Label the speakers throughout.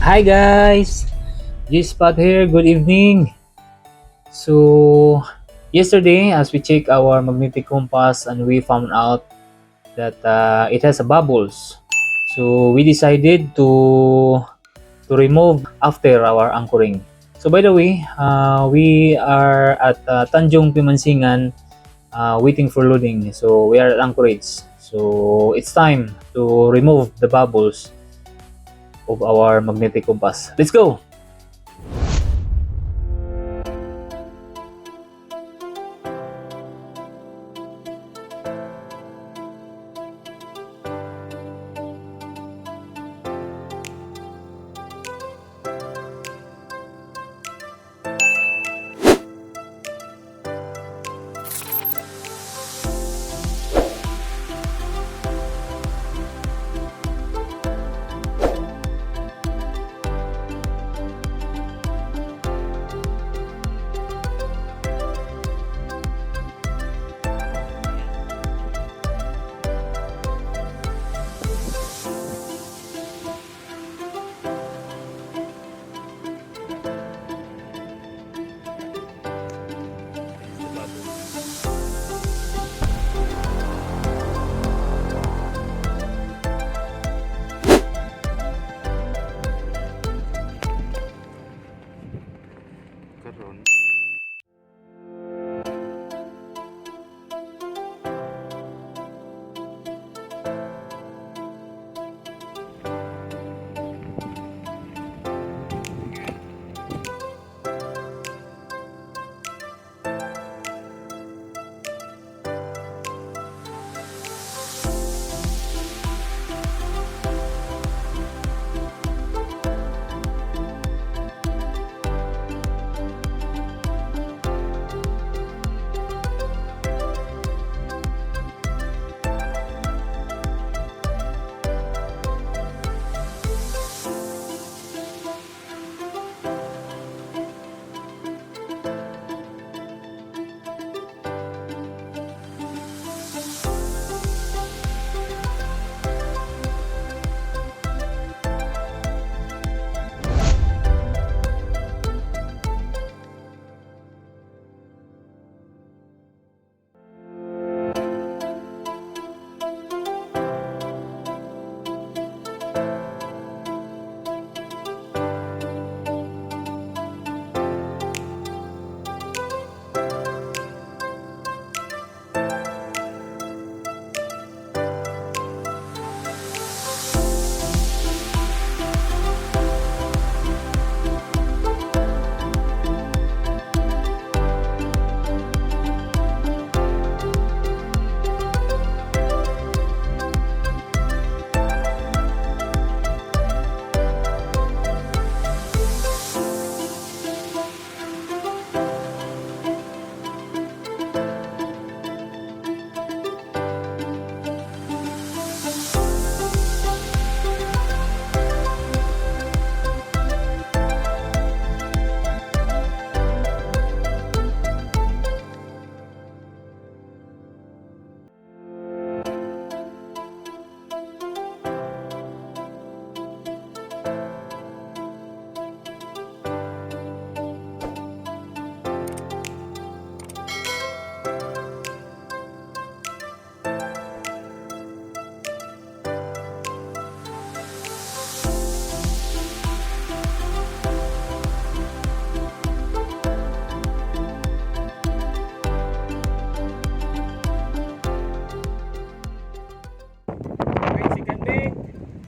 Speaker 1: Hi guys! G-Spot here, good evening. So, yesterday as we check our magnetic compass and we found out that it has a bubbles. So, we decided to remove after our anchoring. So, by the way, we are at Tanjung Pimansingan waiting for loading. So, we are at anchorage. So, it's time to remove the bubbles of our magnetic compass. Let's go!
Speaker 2: Karon.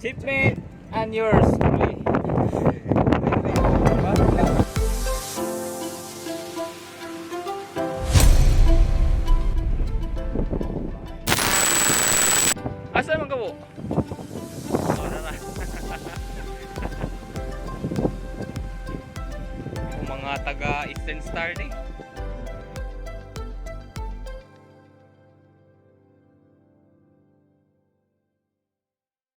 Speaker 1: Shipmate and yours truly. Asa man ka po? Na. Yung mga taga Eastern Star ni.